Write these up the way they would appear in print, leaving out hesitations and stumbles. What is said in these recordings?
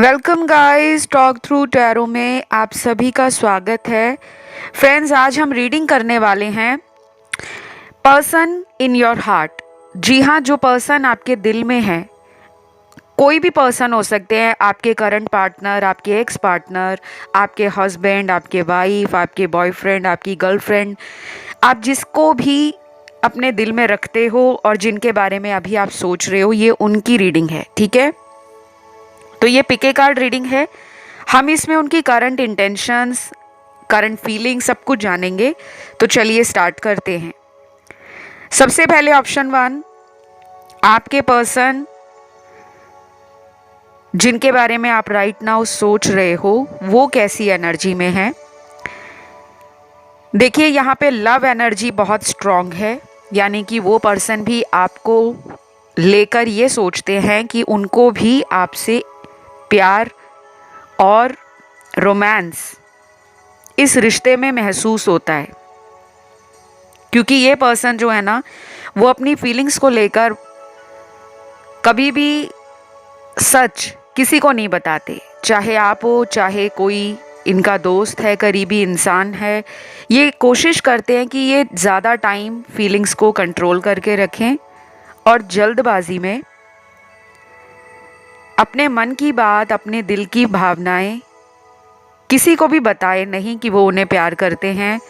Welcome guys, talk through tarot में आप सभी का स्वागत है। फ्रेंड्स, आज हम रीडिंग करने वाले हैं पर्सन इन योर हार्ट। जी हाँ, जो पर्सन आपके दिल में है, कोई भी पर्सन हो सकते हैं। आपके करंट पार्टनर, आपके एक्स पार्टनर, आपके हस्बैंड, आपके वाइफ, आपके बॉयफ्रेंड, आपकी गर्लफ्रेंड, आप जिसको भी अपने दिल में रखते हो और जिनके बारे में अभी आप सोच रहे हो, ये उनकी रीडिंग है। ठीक है, तो ये पिके कार्ड रीडिंग है। हम इसमें उनकी करंट इंटेंशंस, करंट फीलिंग सब कुछ जानेंगे। तो चलिए स्टार्ट करते हैं। सबसे पहले ऑप्शन 1, आपके पर्सन जिनके बारे में आप राइट नाउ सोच रहे हो, वो कैसी एनर्जी में है। देखिए, यहाँ पे लव एनर्जी बहुत स्ट्रांग है, यानी कि वो पर्सन भी आपको लेकर ये सोचते हैं कि उनको भी आपसे प्यार और रोमांस इस रिश्ते में महसूस होता है। क्योंकि ये पर्सन जो है ना, वो अपनी फीलिंग्स को लेकर कभी भी सच किसी को नहीं बताते। चाहे आप हो, चाहे कोई इनका दोस्त है, करीबी इंसान है, ये कोशिश करते हैं कि ये ज़्यादा टाइम फीलिंग्स को कंट्रोल करके रखें और जल्दबाजी में अपने मन की बात, अपने दिल की भावनाएं किसी को भी बताए नहीं कि वो उन्हें प्यार करते हैं,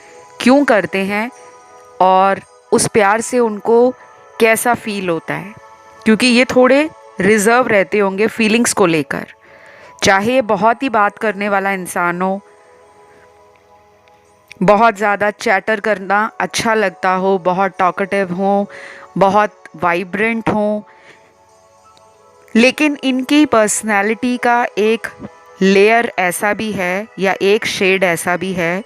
क्यों करते हैं और उस प्यार से उनको कैसा फील होता है। क्योंकि ये थोड़े रिजर्व रहते होंगे फीलिंग्स को लेकर। चाहे ये बहुत ही बात करने वाला इंसान हो, बहुत ज़्यादा चैटर करना अच्छा लगता हो, बहुत टॉकेटिव हो, बहुत वाइब्रेंट हो, लेकिन इनकी पर्सनैलिटी का एक लेयर ऐसा भी है या एक शेड ऐसा भी है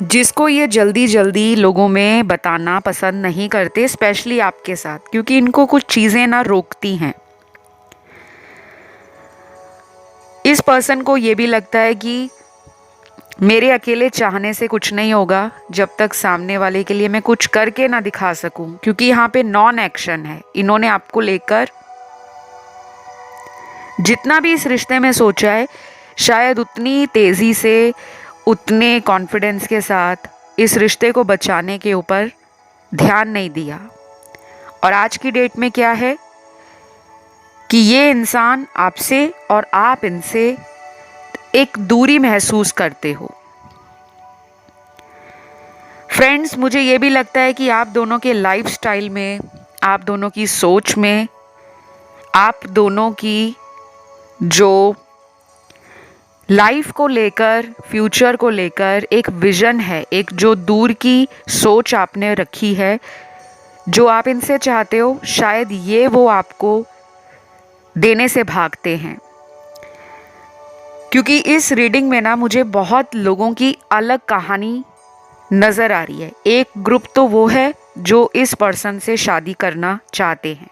जिसको ये जल्दी जल्दी लोगों में बताना पसंद नहीं करते, स्पेशली आपके साथ, क्योंकि इनको कुछ चीज़ें ना रोकती हैं। इस पर्सन को ये भी लगता है कि मेरे अकेले चाहने से कुछ नहीं होगा जब तक सामने वाले के लिए मैं कुछ करके ना दिखा सकूं। क्योंकि यहाँ पे नॉन एक्शन है। इन्होंने आपको लेकर जितना भी इस रिश्ते में सोचा है, शायद उतनी तेज़ी से, उतने कॉन्फिडेंस के साथ इस रिश्ते को बचाने के ऊपर ध्यान नहीं दिया। और आज की डेट में क्या है कि ये इंसान आपसे और आप इनसे एक दूरी महसूस करते हो। फ्रेंड्स, मुझे ये भी लगता है कि आप दोनों के लाइफस्टाइल में, आप दोनों की सोच में, आप दोनों की जो लाइफ को लेकर, फ्यूचर को लेकर एक विजन है, एक जो दूर की सोच आपने रखी है, जो आप इनसे चाहते हो, शायद ये वो आपको देने से भागते हैं। क्योंकि इस रीडिंग में ना मुझे बहुत लोगों की अलग कहानी नज़र आ रही है। एक ग्रुप तो वो है जो इस पर्सन से शादी करना चाहते हैं,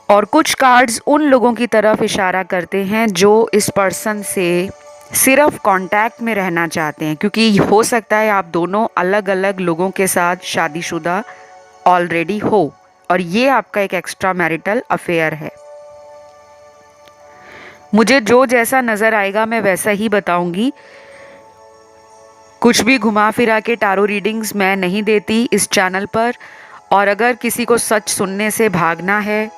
और कुछ कार्ड्स उन लोगों की तरफ इशारा करते हैं जो इस पर्सन से सिर्फ कांटेक्ट में रहना चाहते हैं। क्योंकि हो सकता है आप दोनों अलग अलग लोगों के साथ शादीशुदा ऑलरेडी हो और ये आपका एक एक्स्ट्रा मैरिटल अफेयर है। मुझे जो जैसा नज़र आएगा मैं वैसा ही बताऊंगी। कुछ भी घुमा फिरा के टारो रीडिंग्स मैं नहीं देती इस चैनल पर। और अगर किसी को सच सुनने से भागना है,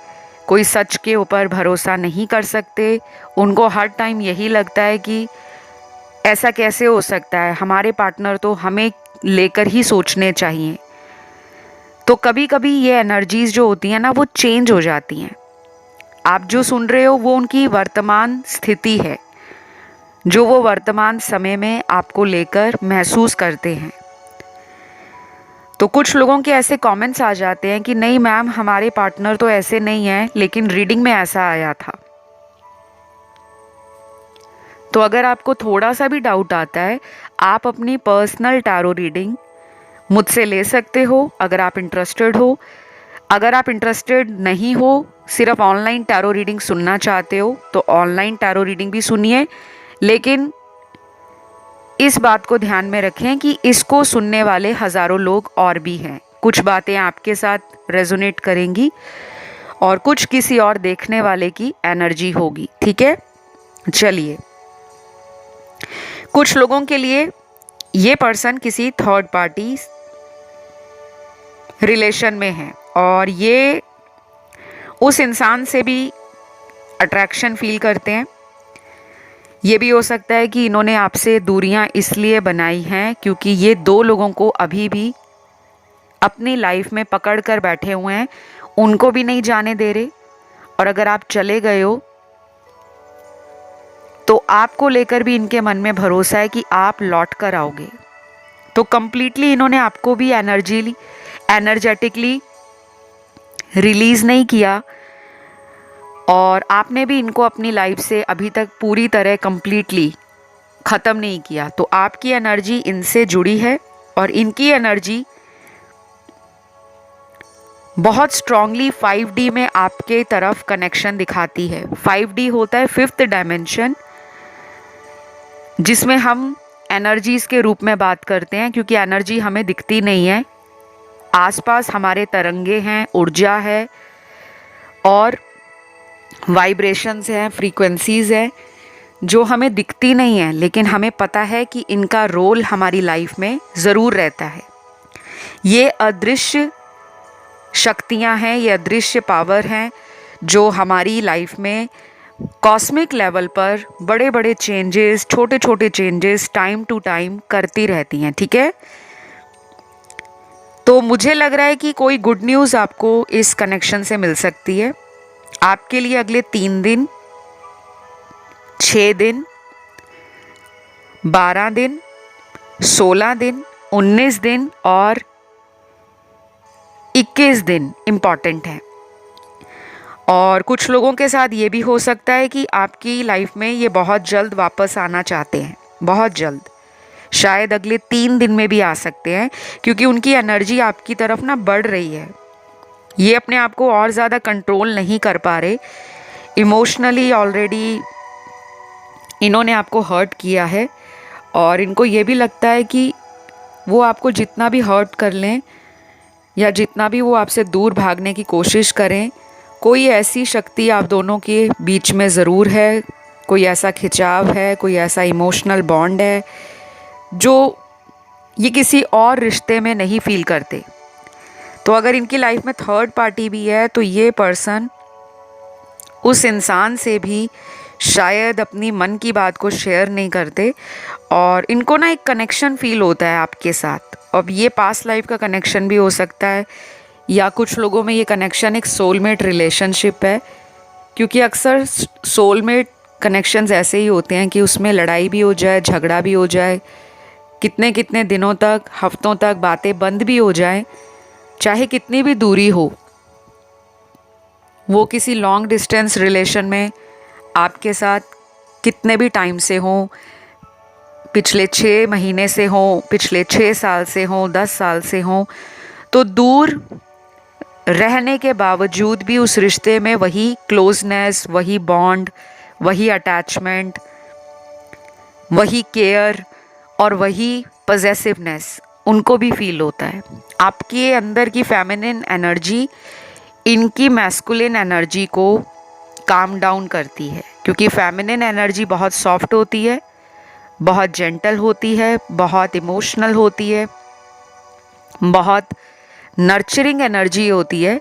कोई सच के ऊपर भरोसा नहीं कर सकते, उनको हर टाइम यही लगता है कि ऐसा कैसे हो सकता है, हमारे पार्टनर तो हमें लेकर ही सोचने चाहिए, तो कभी कभी ये एनर्जीज जो होती हैं ना, वो चेंज हो जाती हैं। आप जो सुन रहे हो वो उनकी वर्तमान स्थिति है, जो वो वर्तमान समय में आपको लेकर महसूस करते हैं। तो कुछ लोगों के ऐसे कमेंट्स आ जाते हैं कि नहीं मैम, हमारे पार्टनर तो ऐसे नहीं हैं, लेकिन रीडिंग में ऐसा आया था। तो अगर आपको थोड़ा सा भी डाउट आता है, आप अपनी पर्सनल टारो रीडिंग मुझसे ले सकते हो अगर आप इंटरेस्टेड हो। अगर आप इंटरेस्टेड नहीं हो, सिर्फ ऑनलाइन टैरो रीडिंग सुनना चाहते हो, तो ऑनलाइन टैरो रीडिंग भी सुनिए। लेकिन इस बात को ध्यान में रखें कि इसको सुनने वाले हज़ारों लोग और भी हैं। कुछ बातें आपके साथ रेजोनेट करेंगी और कुछ किसी और देखने वाले की एनर्जी होगी। ठीक है, चलिए, कुछ लोगों के लिए ये पर्सन किसी थर्ड पार्टी रिलेशन में है और ये उस इंसान से भी अट्रैक्शन फील करते हैं। ये भी हो सकता है कि इन्होंने आपसे दूरियां इसलिए बनाई हैं क्योंकि ये दो लोगों को अभी भी अपनी लाइफ में पकड़ कर बैठे हुए हैं, उनको भी नहीं जाने दे रहे। और अगर आप चले गए हो तो आपको लेकर भी इनके मन में भरोसा है कि आप लौट कर आओगे। तो कंप्लीटली इन्होंने आपको भी एनर्जेटिकली रिलीज नहीं किया और आपने भी इनको अपनी लाइफ से अभी तक पूरी तरह कंप्लीटली ख़त्म नहीं किया। तो आपकी एनर्जी इनसे जुड़ी है और इनकी एनर्जी बहुत स्ट्रांगली 5D में आपके तरफ कनेक्शन दिखाती है। 5D होता है 5th डायमेंशन, जिसमें हम एनर्जीज के रूप में बात करते हैं क्योंकि एनर्जी हमें दिखती नहीं है। आसपास हमारे तरंगे हैं, ऊर्जा है और वाइब्रेशंस हैं, फ्रीक्वेंसीज हैं जो हमें दिखती नहीं है, लेकिन हमें पता है कि इनका रोल हमारी लाइफ में ज़रूर रहता है। ये अदृश्य शक्तियाँ हैं, ये अदृश्य पावर हैं जो हमारी लाइफ में कॉस्मिक लेवल पर बड़े बड़े चेंजेस, छोटे छोटे चेंजेस टाइम टू टाइम करती रहती हैं। ठीक है, तो मुझे लग रहा है कि कोई गुड न्यूज़ आपको इस कनेक्शन से मिल सकती है। आपके लिए अगले 3 दिन, 6 दिन, 12 दिन, 16 दिन, 19 दिन और 21 दिन इम्पॉर्टेंट है। और कुछ लोगों के साथ ये भी हो सकता है कि आपकी लाइफ में ये बहुत जल्द वापस आना चाहते हैं, बहुत जल्द, शायद अगले 3 दिन में भी आ सकते हैं क्योंकि उनकी एनर्जी आपकी तरफ ना बढ़ रही है। ये अपने आप को और ज़्यादा कंट्रोल नहीं कर पा रहे। इमोशनली ऑलरेडी इन्होंने आपको हर्ट किया है और इनको ये भी लगता है कि वो आपको जितना भी हर्ट कर लें या जितना भी वो आपसे दूर भागने की कोशिश करें, कोई ऐसी शक्ति आप दोनों के बीच में ज़रूर है, कोई ऐसा खिंचाव है, कोई ऐसा इमोशनल बॉन्ड है जो ये किसी और रिश्ते में नहीं फील करते। तो अगर इनकी लाइफ में थर्ड पार्टी भी है तो ये पर्सन उस इंसान से भी शायद अपनी मन की बात को शेयर नहीं करते और इनको ना एक कनेक्शन फील होता है आपके साथ। अब ये पास्ट लाइफ का कनेक्शन भी हो सकता है या कुछ लोगों में ये कनेक्शन एक सोलमेट रिलेशनशिप है, क्योंकि अक्सर सोलमेट कनेक्शंस ऐसे ही होते हैं कि उसमें लड़ाई भी हो जाए, झगड़ा भी हो जाए, कितने कितने दिनों तक, हफ्तों तक बातें बंद भी हो जाएं, चाहे कितनी भी दूरी हो। वो किसी लॉन्ग डिस्टेंस रिलेशन में आपके साथ कितने भी टाइम से हों, पिछले 6 महीने से हों, पिछले 6 साल से हों, 10 साल से हों, तो दूर रहने के बावजूद भी उस रिश्ते में वही क्लोजनेस, वही बॉन्ड, वही अटैचमेंट, वही केयर और वही पजेसिवनेस उनको भी फील होता है। आपके अंदर की फेमिनिन एनर्जी इनकी मैस्कुलिन एनर्जी को काम डाउन करती है, क्योंकि फेमिनिन एनर्जी बहुत सॉफ्ट होती है, बहुत जेंटल होती है, बहुत इमोशनल होती है, बहुत नर्चरिंग एनर्जी होती है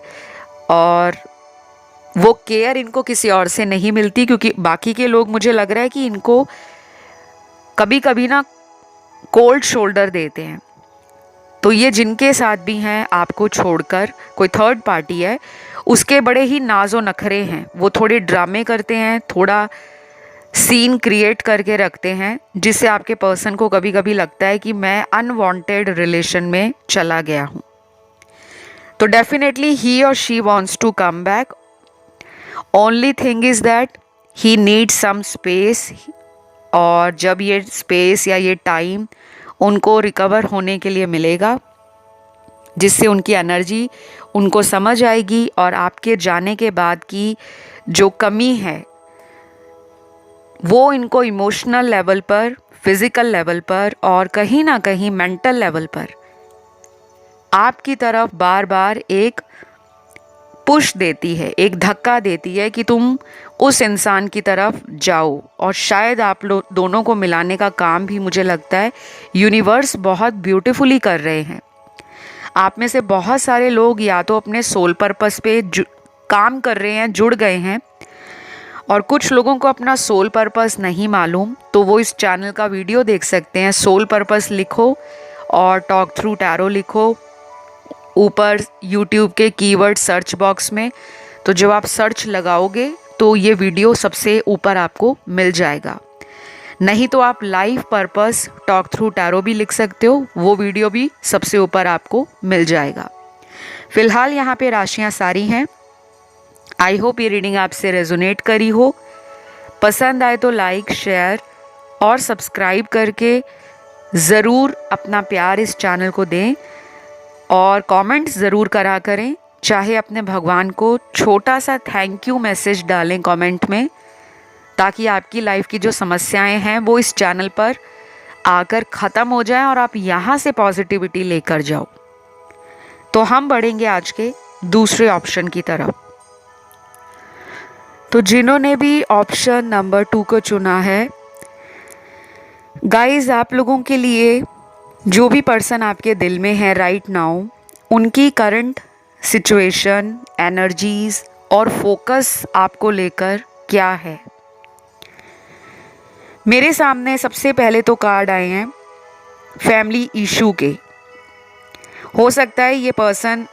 और वो केयर इनको किसी और से नहीं मिलती। क्योंकि बाकी के लोग, मुझे लग रहा है कि इनको कभी कभी ना कोल्ड शोल्डर देते हैं। तो ये जिनके साथ भी हैं आपको छोड़कर, कोई थर्ड पार्टी है, उसके बड़े ही नाजो नखरे हैं, वो थोड़े ड्रामे करते हैं, थोड़ा सीन क्रिएट करके रखते हैं, जिससे आपके पर्सन को कभी कभी लगता है कि मैं अनवांटेड रिलेशन में चला गया हूँ। तो डेफिनेटली ही और she wants to come back, only thing is that he needs some space. और जब ये स्पेस या ये टाइम उनको रिकवर होने के लिए मिलेगा, जिससे उनकी एनर्जी उनको समझ आएगी और आपके जाने के बाद की जो कमी है वो इनको इमोशनल लेवल पर, फिज़िकल लेवल पर और कहीं ना कहीं मेंटल लेवल पर आपकी तरफ बार बार एक पुश देती है, एक धक्का देती है कि तुम उस इंसान की तरफ जाओ। और शायद आप लोग दोनों को मिलाने का काम भी मुझे लगता है यूनिवर्स बहुत ब्यूटीफुली कर रहे हैं। आप में से बहुत सारे लोग या तो अपने सोल पर्पस पे काम कर रहे हैं, जुड़ गए हैं, और कुछ लोगों को अपना सोल पर्पस नहीं मालूम, तो वो इस चैनल का वीडियो देख सकते हैं। सोल पर्पस लिखो और टॉक थ्रू टैरो लिखो ऊपर यूट्यूब के कीवर्ड सर्च बॉक्स में, तो जब आप सर्च लगाओगे तो ये वीडियो सबसे ऊपर आपको मिल जाएगा। नहीं तो आप life purpose talk through tarot भी लिख सकते हो, वो वीडियो भी सबसे ऊपर आपको मिल जाएगा। फिलहाल यहाँ पे राशियाँ सारी हैं। आई होप ये रीडिंग आपसे रेजोनेट करी हो। पसंद आए तो लाइक, शेयर और सब्सक्राइब करके ज़रूर अपना प्यार इस चैनल को दें, और कमेंट ज़रूर करा करें। चाहे अपने भगवान को छोटा सा थैंक यू मैसेज डालें कमेंट में, ताकि आपकी लाइफ की जो समस्याएं हैं वो इस चैनल पर आकर ख़त्म हो जाए और आप यहाँ से पॉजिटिविटी लेकर जाओ। तो हम बढ़ेंगे आज के दूसरे ऑप्शन की तरफ। तो जिन्होंने भी ऑप्शन नंबर 2 को चुना है, गाइस, आप लोगों के लिए जो भी पर्सन आपके दिल में है राइट नाउ, उनकी करंट सिचुएशन, एनर्जीज और फोकस आपको लेकर क्या है। मेरे सामने सबसे पहले तो कार्ड आए हैं फैमिली इशू के। हो सकता है ये पर्सन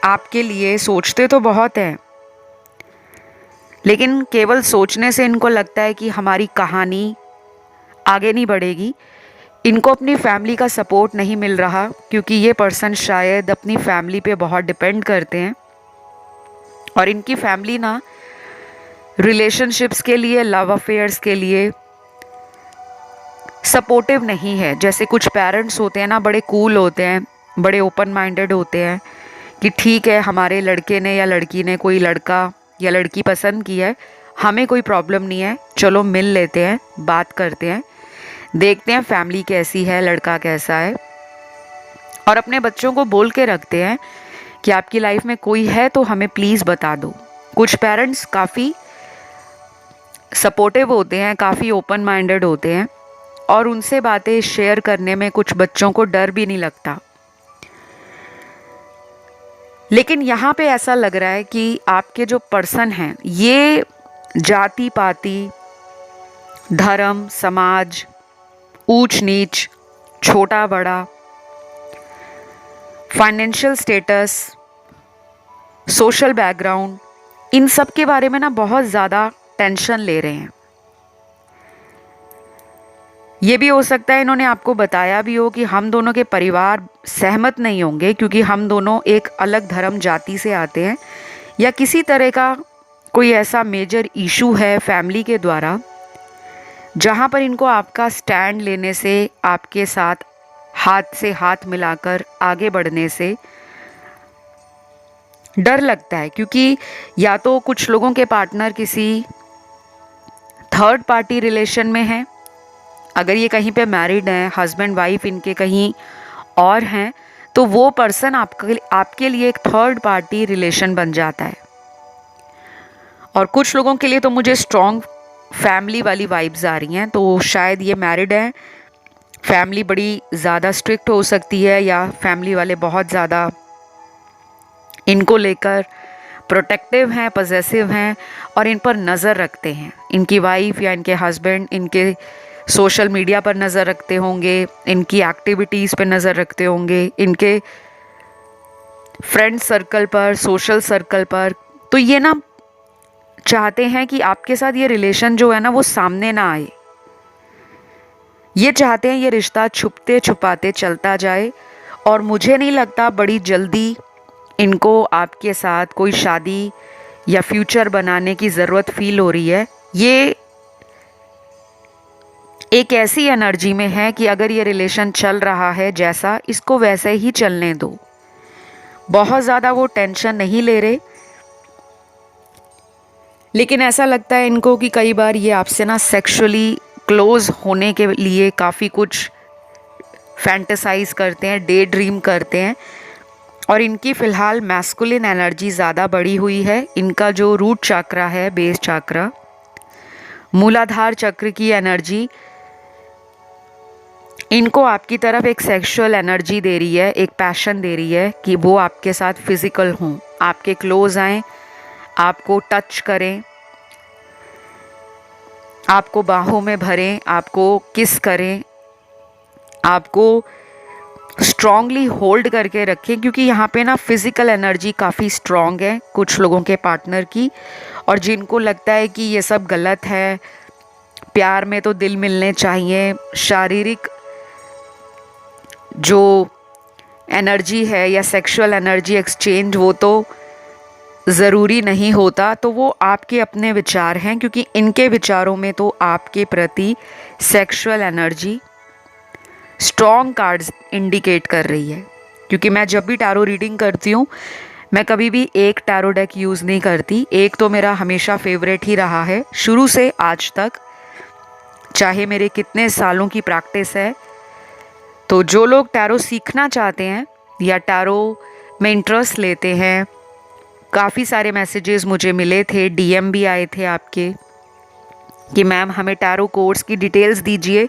आपके लिए सोचते तो बहुत हैं, लेकिन केवल सोचने से इनको लगता है कि हमारी कहानी आगे नहीं बढ़ेगी। इनको अपनी फैमिली का सपोर्ट नहीं मिल रहा, क्योंकि ये पर्सन शायद अपनी फैमिली पे बहुत डिपेंड करते हैं, और इनकी फैमिली ना रिलेशनशिप्स के लिए, लव अफेयर्स के लिए सपोर्टिव नहीं है। जैसे कुछ पेरेंट्स होते हैं ना, बड़े कूल होते हैं, बड़े ओपन माइंडेड होते हैं कि ठीक है, हमारे लड़के ने या लड़की ने कोई लड़का या लड़की पसंद की है, हमें कोई प्रॉब्लम नहीं है, चलो मिल लेते हैं, बात करते हैं, देखते हैं फैमिली कैसी है, लड़का कैसा है। और अपने बच्चों को बोल के रखते हैं कि आपकी लाइफ में कोई है तो हमें प्लीज़ बता दो। कुछ पेरेंट्स काफ़ी सपोर्टिव होते हैं, काफ़ी ओपन माइंडेड होते हैं, और उनसे बातें शेयर करने में कुछ बच्चों को डर भी नहीं लगता। लेकिन यहाँ पे ऐसा लग रहा है कि आपके जो पर्सन हैं, ये जाति पाति, धर्म, समाज, ऊंच नीच, छोटा बड़ा, फाइनेंशियल स्टेटस, सोशल बैकग्राउंड, इन सब के बारे में ना बहुत ज़्यादा टेंशन ले रहे हैं। ये भी हो सकता है इन्होंने आपको बताया भी हो कि हम दोनों के परिवार सहमत नहीं होंगे, क्योंकि हम दोनों एक अलग धर्म जाति से आते हैं, या किसी तरह का कोई ऐसा मेजर इशू है फैमिली के द्वारा जहाँ पर इनको आपका स्टैंड लेने से, आपके साथ हाथ से हाथ मिलाकर आगे बढ़ने से डर लगता है। क्योंकि या तो कुछ लोगों के पार्टनर किसी थर्ड पार्टी रिलेशन में हैं, अगर ये कहीं पे मैरिड हैं, हस्बैंड वाइफ इनके कहीं और हैं, तो वो पर्सन आपके लिए एक थर्ड पार्टी रिलेशन बन जाता है। और कुछ लोगों के लिए तो मुझे स्ट्रॉन्ग फैमिली वाली वाइब्स आ रही हैं, तो शायद ये मैरिड हैं, फैमिली बड़ी ज़्यादा स्ट्रिक्ट हो सकती है, या फैमिली वाले बहुत ज़्यादा इनको लेकर प्रोटेक्टिव हैं, पॉसेसिव हैं, और इन पर नज़र रखते हैं। इनकी वाइफ या इनके हस्बैंड इनके सोशल मीडिया पर नज़र रखते होंगे, इनकी एक्टिविटीज़ पर नज़र रखते होंगे, इनके फ्रेंड सर्कल पर, सोशल सर्कल पर। तो ये ना चाहते हैं कि आपके साथ ये रिलेशन जो है ना वो सामने ना आए। ये चाहते हैं ये रिश्ता छुपते छुपाते चलता जाए, और मुझे नहीं लगता बड़ी जल्दी इनको आपके साथ कोई शादी या फ्यूचर बनाने की ज़रूरत फील हो रही है। ये एक ऐसी एनर्जी में है कि अगर ये रिलेशन चल रहा है जैसा, इसको वैसे ही चलने दो। बहुत ज़्यादा वो टेंशन नहीं ले रहे, लेकिन ऐसा लगता है इनको कि कई बार ये आपसे ना सेक्सुअली क्लोज होने के लिए काफ़ी कुछ फैंटेसाइज करते हैं, डे ड्रीम करते हैं, और इनकी फ़िलहाल मैस्कुलिन एनर्जी ज़्यादा बढ़ी हुई है। इनका जो रूट चक्रा है, बेस चक्रा, मूलाधार चक्र की एनर्जी इनको आपकी तरफ एक सेक्सुअल एनर्जी दे रही है, एक पैशन दे रही है कि वो आपके साथ फिज़िकल हों, आपके क्लोज आएँ, आपको टच करें, आपको बाहों में भरें, आपको किस करें, आपको स्ट्रॉन्गली होल्ड करके रखें, क्योंकि यहाँ पे ना फिज़िकल एनर्जी काफ़ी स्ट्रॉन्ग है कुछ लोगों के पार्टनर की। और जिनको लगता है कि ये सब गलत है, प्यार में तो दिल मिलने चाहिए, शारीरिक जो एनर्जी है या सेक्सुअल एनर्जी एक्सचेंज वो तो ज़रूरी नहीं होता, तो वो आपके अपने विचार हैं, क्योंकि इनके विचारों में तो आपके प्रति sexual energy strong cards indicate कर रही है। क्योंकि मैं जब भी टैरो रीडिंग करती हूँ, मैं कभी भी एक टैरो डेक यूज़ नहीं करती। एक तो मेरा हमेशा फेवरेट ही रहा है शुरू से आज तक, चाहे मेरे कितने सालों की प्रैक्टिस है। तो जो लोग टैरो सीखना चाहते हैं या टैरो में इंटरेस्ट लेते हैं, काफ़ी सारे मैसेजेस मुझे मिले थे, डीएम भी आए थे आपके कि मैम हमें टैरो कोर्स की डिटेल्स दीजिए।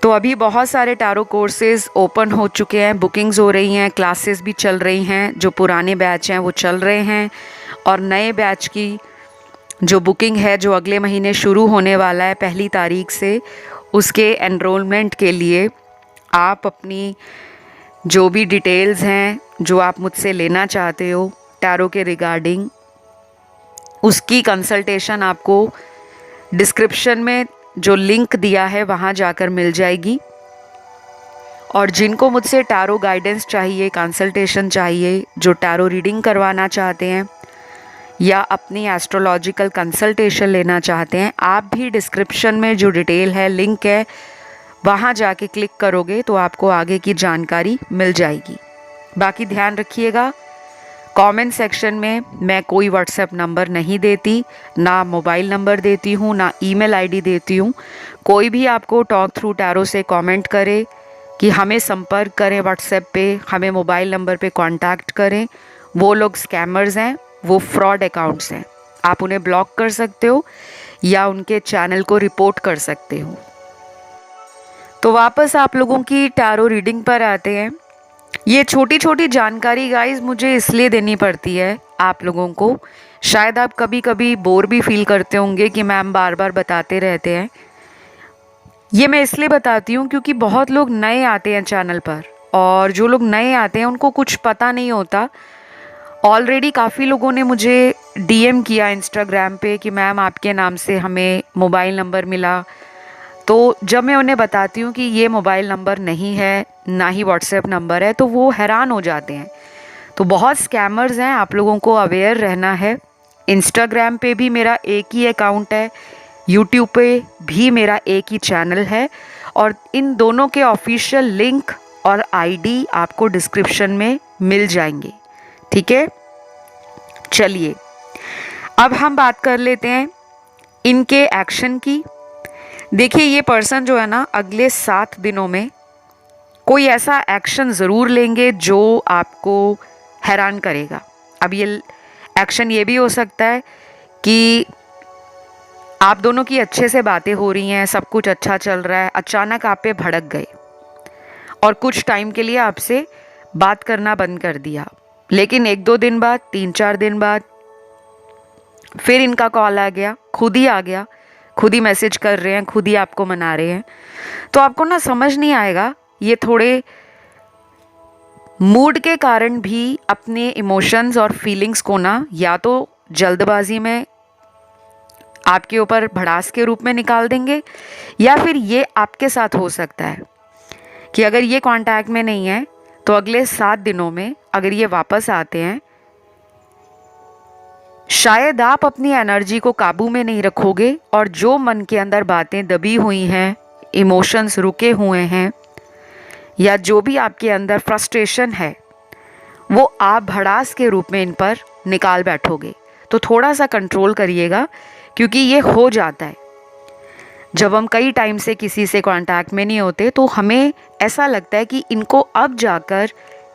तो अभी बहुत सारे टैरो कोर्सेज़ ओपन हो चुके हैं, बुकिंग्स हो रही हैं, क्लासेस भी चल रही हैं। जो पुराने बैच हैं वो चल रहे हैं, और नए बैच की जो बुकिंग है जो अगले महीने शुरू होने वाला है 1 तारीख से, उसके एनरोलमेंट के लिए आप अपनी जो भी डिटेल्स हैं जो आप मुझसे लेना चाहते हो टैरो के रिगार्डिंग, उसकी कंसल्टेशन आपको डिस्क्रिप्शन में जो लिंक दिया है वहाँ जाकर मिल जाएगी। और जिनको मुझसे टैरो गाइडेंस चाहिए, कंसल्टेशन चाहिए, जो टैरो रीडिंग करवाना चाहते हैं या अपनी एस्ट्रोलॉजिकल कंसल्टेशन लेना चाहते हैं, आप भी डिस्क्रिप्शन में जो डिटेल है, लिंक है, वहाँ जाके क्लिक करोगे तो आपको आगे की जानकारी मिल जाएगी। बाकी ध्यान रखिएगा, कमेंट सेक्शन में मैं कोई व्हाट्सएप नंबर नहीं देती, ना मोबाइल नंबर देती हूँ, ना ईमेल आईडी देती हूँ। कोई भी आपको टॉक थ्रू टैरो से कमेंट करे कि हमें संपर्क करें व्हाट्सएप पे, हमें मोबाइल नंबर पे कांटेक्ट करें, वो लोग स्कैमर्स हैं, वो फ्रॉड अकाउंट्स हैं। आप उन्हें ब्लॉक कर सकते हो या उनके चैनल को रिपोर्ट कर सकते हो। तो वापस आप लोगों की टैरो रीडिंग पर आते हैं। ये छोटी छोटी जानकारी गाइस मुझे इसलिए देनी पड़ती है आप लोगों को। शायद आप कभी कभी बोर भी फील करते होंगे कि मैम बार बार बताते रहते हैं। ये मैं इसलिए बताती हूँ क्योंकि बहुत लोग नए आते हैं चैनल पर, और जो लोग नए आते हैं उनको कुछ पता नहीं होता। ऑलरेडी काफ़ी लोगों ने मुझे डीएम किया इंस्टाग्राम पे कि मैम आपके नाम से हमें मोबाइल नंबर मिला। तो जब मैं उन्हें बताती हूँ कि ये मोबाइल नंबर नहीं है, ना ही व्हाट्सएप नंबर है, तो वो हैरान हो जाते हैं। तो बहुत स्कैमर्स हैं, आप लोगों को अवेयर रहना है। इंस्टाग्राम पे भी मेरा एक ही अकाउंट है, यूट्यूब पे भी मेरा एक ही चैनल है, और इन दोनों के ऑफिशियल लिंक और आईडी आपको डिस्क्रिप्शन में मिल जाएंगे। ठीक है, चलिए अब हम बात कर लेते हैं इनके एक्शन की। देखिए, ये पर्सन जो है ना, अगले 7 दिनों में कोई ऐसा एक्शन ज़रूर लेंगे जो आपको हैरान करेगा। अब ये एक्शन ये भी हो सकता है कि आप दोनों की अच्छे से बातें हो रही हैं, सब कुछ अच्छा चल रहा है, अचानक आप पे भड़क गए और कुछ टाइम के लिए आपसे बात करना बंद कर दिया। लेकिन 1-2 दिन बाद, 3-4 दिन बाद फिर इनका कॉल आ गया, खुद ही आ गया, खुद ही मैसेज कर रहे हैं, खुद ही आपको मना रहे हैं। तो आपको ना समझ नहीं आएगा, ये थोड़े मूड के कारण भी अपने इमोशंस और फीलिंग्स को ना या तो जल्दबाजी में आपके ऊपर भड़ास के रूप में निकाल देंगे, या फिर ये आपके साथ हो सकता है कि अगर ये कांटेक्ट में नहीं है तो अगले 7 दिनों में अगर ये वापस आते हैं, शायद आप अपनी एनर्जी को काबू में नहीं रखोगे और जो मन के अंदर बातें दबी हुई हैं, इमोशंस रुके हुए हैं, या जो भी आपके अंदर फ्रस्ट्रेशन है, वो आप भड़ास के रूप में इन पर निकाल बैठोगे। तो थोड़ा सा कंट्रोल करिएगा, क्योंकि ये हो जाता है जब हम कई टाइम से किसी से कांटेक्ट में नहीं होते, तो हमें ऐसा लगता है कि इनको अब जाकर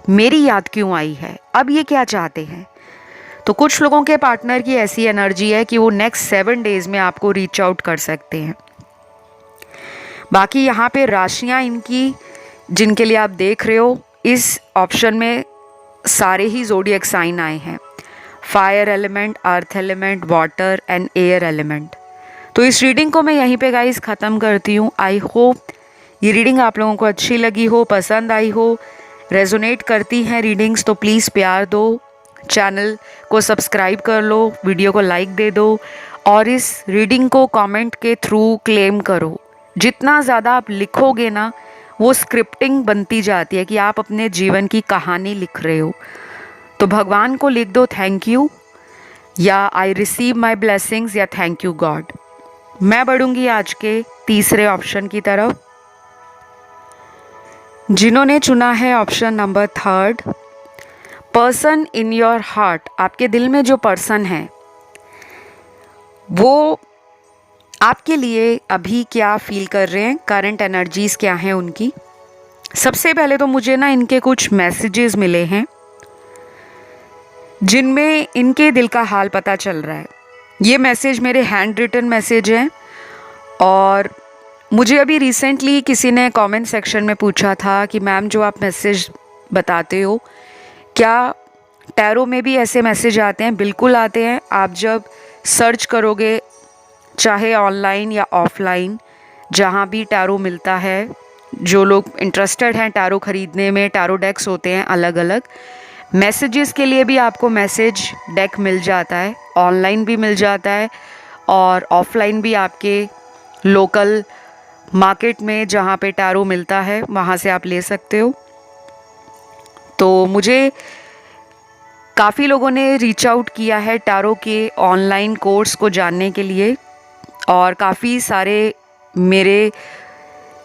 मेरी याद क्यों आई है, अब ये क्या चाहते हैं। तो कुछ लोगों के पार्टनर की ऐसी एनर्जी है कि वो नेक्स्ट 7 डेज में आपको रीच आउट कर सकते हैं। बाकी यहाँ पे राशियाँ इनकी जिनके लिए आप देख रहे हो, इस ऑप्शन में सारे ही ज़ोडिएक साइन आए हैं, fire element, earth element, water and air element. तो इस रीडिंग को मैं यहीं पे गाइस ख़त्म करती हूँ। आई होप ये रीडिंग आप लोगों को अच्छी लगी हो, पसंद आई हो, रेजोनेट करती हैं रीडिंग्स तो प्लीज़ प्यार दो, चैनल को सब्सक्राइब कर लो, वीडियो को लाइक दे दो और इस रीडिंग को कमेंट के थ्रू क्लेम करो। जितना ज़्यादा आप लिखोगे ना, वो स्क्रिप्टिंग बनती जाती है कि आप अपने जीवन की कहानी लिख रहे हो। तो भगवान को लिख दो थैंक यू, या आई रिसीव माई ब्लेसिंग्स, या थैंक यू गॉड। मैं बढ़ूंगी आज के तीसरे ऑप्शन की तरफ। जिन्होंने चुना है option number 3, person in your heart. आपके दिल में जो पर्सन है वो आपके लिए अभी क्या फील कर रहे हैं, करंट एनर्जीज क्या हैं उनकी। सबसे पहले तो मुझे ना इनके कुछ मैसेजेस मिले हैं जिनमें इनके दिल का हाल पता चल रहा है। ये मैसेज मेरे हैंड रिटन मैसेज हैं और मुझे अभी रिसेंटली किसी ने कमेंट सेक्शन में पूछा था कि मैम जो आप मैसेज बताते हो क्या टैरो में भी ऐसे मैसेज आते हैं। बिल्कुल आते हैं। आप जब सर्च करोगे चाहे ऑनलाइन या ऑफलाइन, जहाँ भी टैरो मिलता है, जो लोग इंटरेस्टेड हैं टैरो ख़रीदने में, टैरो डेक्स होते हैं अलग अलग, मैसेजेस के लिए भी आपको मैसेज डेक मिल जाता है, ऑनलाइन भी मिल जाता है और ऑफलाइन भी आपके लोकल मार्केट में जहाँ पे टैरो मिलता है वहाँ से आप ले सकते हो। तो मुझे काफ़ी लोगों ने रीच आउट किया है टैरो के ऑनलाइन कोर्स को जानने के लिए और काफ़ी सारे मेरे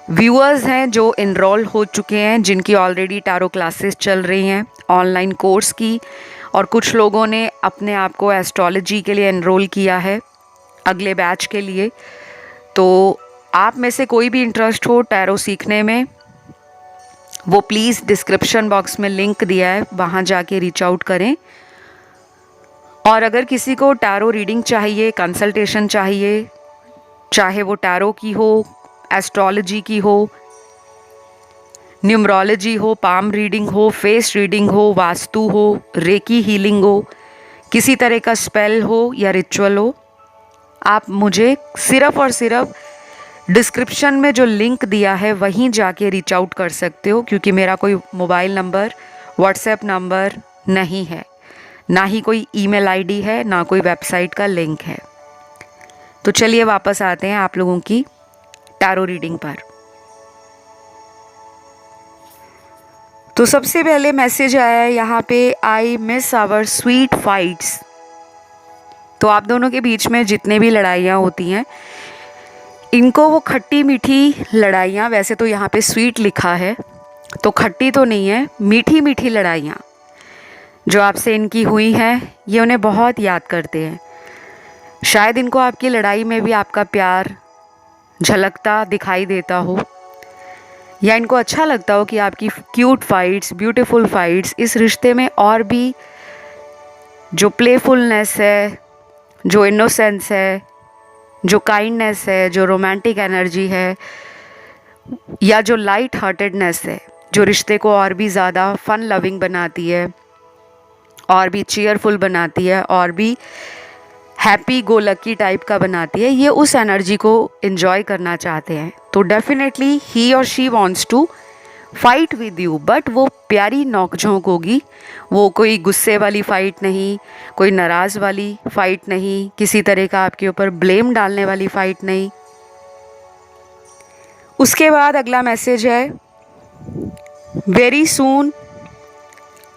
व्यूअर्स हैं जो इनरोल हो चुके हैं, जिनकी ऑलरेडी टैरो क्लासेस चल रही हैं ऑनलाइन कोर्स की, और कुछ लोगों ने अपने आप को एस्ट्रोलॉजी के लिए इनरोल किया है अगले बैच के लिए। तो आप में से कोई भी इंटरेस्ट हो टैरो सीखने में, वो प्लीज़ डिस्क्रिप्शन बॉक्स में लिंक दिया है, वहाँ जाके रीच आउट करें। और अगर किसी को टैरो रीडिंग चाहिए, कंसल्टेशन चाहिए, चाहे वो टैरो की हो, एस्ट्रोलॉजी की हो, न्यूमरोलॉजी हो, पाम रीडिंग हो, फेस रीडिंग हो, वास्तु हो, रेकी हीलिंग हो, किसी तरह का स्पेल हो या रिचुअल हो, आप मुझे सिर्फ़ और सिर्फ डिस्क्रिप्शन में जो लिंक दिया है वहीं जाके रीच आउट कर सकते हो, क्योंकि मेरा कोई मोबाइल नंबर, व्हाट्सएप नंबर नहीं है, ना ही कोई ईमेल आईडी है, ना कोई वेबसाइट का लिंक है। तो चलिए वापस आते हैं आप लोगों की टैरो रीडिंग पर। तो सबसे पहले मैसेज आया है यहाँ पे, I miss our sweet fights. तो आप दोनों के बीच में जितने भी लड़ाइयाँ होती हैं, इनको वो खट्टी मीठी लड़ाइयाँ, वैसे तो यहाँ पे स्वीट लिखा है तो खट्टी तो नहीं है, मीठी मीठी लड़ाइयाँ जो आपसे इनकी हुई हैं, ये उन्हें बहुत याद करते हैं। शायद इनको आपकी लड़ाई में भी आपका प्यार झलकता दिखाई देता हो, या इनको अच्छा लगता हो कि आपकी क्यूट फाइट्स, ब्यूटीफुल फाइट्स इस रिश्ते में और भी जो प्लेफुलनेस है, जो इनोसेंस है, जो काइंडनेस है, जो रोमांटिक एनर्जी है, या जो लाइट हार्टेडनेस है, जो रिश्ते को और भी ज़्यादा फन लविंग बनाती है, और भी चीयरफुल बनाती है, और भी हैप्पी गो लकी टाइप का बनाती है, ये उस एनर्जी को एंजॉय करना चाहते हैं। तो डेफिनेटली ही और she wants to fight with you, but वो प्यारी नोकझोंक होगी, वो कोई गुस्से वाली फ़ाइट नहीं, कोई नाराज़ वाली फ़ाइट नहीं, किसी तरह का आपके ऊपर ब्लेम डालने वाली फ़ाइट नहीं। उसके बाद अगला मैसेज है, very soon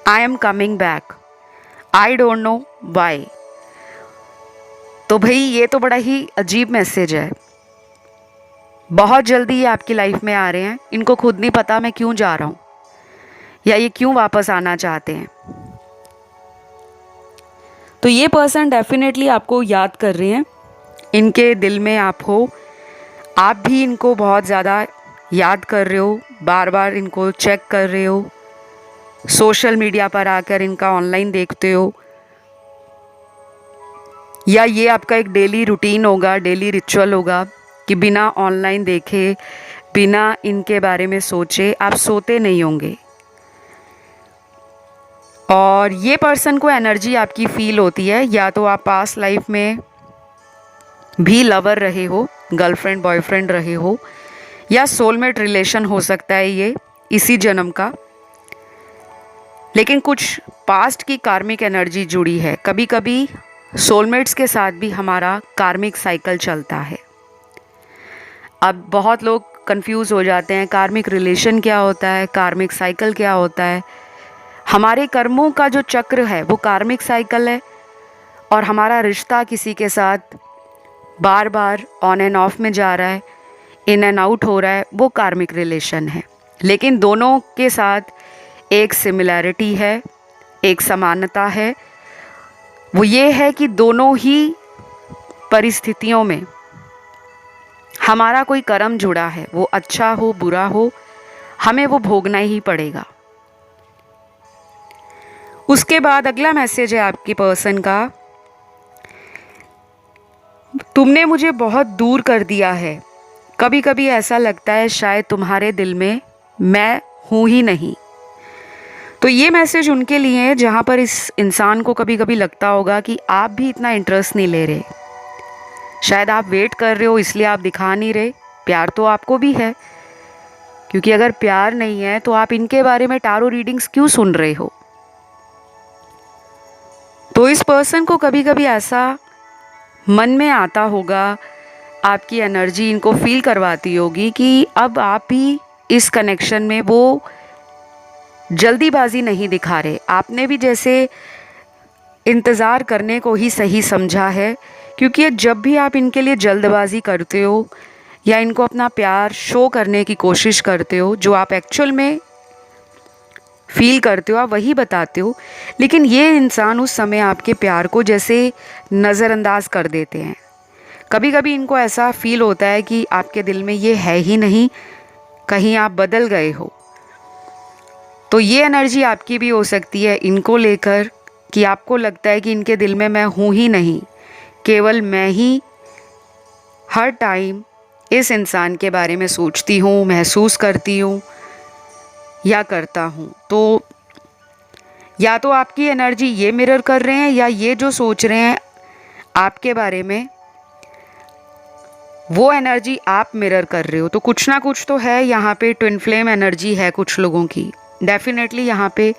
I am coming back, I don't know why. तो भाई ये तो बड़ा ही अजीब मैसेज है। बहुत जल्दी ये आपकी लाइफ में आ रहे हैं, इनको खुद नहीं पता मैं क्यों जा रहा हूँ या ये क्यों वापस आना चाहते हैं। तो ये पर्सन डेफिनेटली आपको याद कर रहे हैं, इनके दिल में आप हो, आप भी इनको बहुत ज़्यादा याद कर रहे हो, बार बार इनको चेक कर रहे हो। सोशल मीडिया पर आकर इनका ऑनलाइन देखते हो, या ये आपका एक डेली रूटीन होगा, डेली रिचुअल होगा कि बिना ऑनलाइन देखे, बिना इनके बारे में सोचे आप सोते नहीं होंगे। और ये पर्सन को एनर्जी आपकी फील होती है, या तो आप पास्ट लाइफ में भी लवर रहे हो, गर्लफ्रेंड बॉयफ्रेंड रहे हो, या सोलमेट रिलेशन हो सकता है ये इसी जन्म का। लेकिन कुछ पास्ट की कार्मिक एनर्जी जुड़ी है। कभी कभी सोलमेट्स के साथ भी हमारा कार्मिक साइकिल चलता है। अब बहुत लोग कंफ्यूज हो जाते हैं, कार्मिक रिलेशन क्या होता है, कार्मिक साइकिल क्या होता है। हमारे कर्मों का जो चक्र है वो कार्मिक साइकिल है, और हमारा रिश्ता किसी के साथ बार बार ऑन एंड ऑफ में जा रहा है, इन एंड आउट हो रहा है, वो कार्मिक रिलेशन है। लेकिन दोनों के साथ एक सिमिलैरिटी है, एक समानता है। वो ये है कि दोनों ही परिस्थितियों में हमारा कोई कर्म जुड़ा है, वो अच्छा हो बुरा हो, हमें वो भोगना ही पड़ेगा। उसके बाद अगला मैसेज है आपके पर्सन का, तुमने मुझे बहुत दूर कर दिया है। कभी कभी ऐसा लगता है शायद तुम्हारे दिल में मैं हूँ ही नहीं। तो ये मैसेज उनके लिए है जहाँ पर इस इंसान को कभी कभी लगता होगा कि आप भी इतना इंटरेस्ट नहीं ले रहे, शायद आप वेट कर रहे हो इसलिए आप दिखा नहीं रहे। प्यार तो आपको भी है, क्योंकि अगर प्यार नहीं है तो आप इनके बारे में टारो रीडिंग्स क्यों सुन रहे हो। तो इस पर्सन को कभी कभी ऐसा मन में आता होगा, आपकी एनर्जी इनको फील करवाती होगी कि अब आप भी इस कनेक्शन में वो जल्दीबाजी नहीं दिखा रहे। आपने भी जैसे इंतज़ार करने को ही सही समझा है, क्योंकि जब भी आप इनके लिए जल्दबाजी करते हो या इनको अपना प्यार शो करने की कोशिश करते हो, जो आप एक्चुअल में फील करते हो आप वही बताते हो। लेकिन ये इंसान उस समय आपके प्यार को जैसे नज़रअंदाज कर देते हैं। कभी कभी इनको ऐसा फील होता है कि आपके दिल में ये है ही नहीं, कहीं आप बदल गए हो। तो ये एनर्जी आपकी भी हो सकती है इनको लेकर, कि आपको लगता है कि इनके दिल में मैं हूँ ही नहीं, केवल मैं ही हर टाइम इस इंसान के बारे में सोचती हूँ, महसूस करती हूँ या करता हूँ। तो या तो आपकी एनर्जी ये मिरर कर रहे हैं, या ये जो सोच रहे हैं आपके बारे में वो एनर्जी आप मिरर कर रहे हो। तो कुछ ना कुछ तो है यहाँ पे, ट्विन फ्लेम एनर्जी है कुछ लोगों की। डेफिनेटली यहाँ पे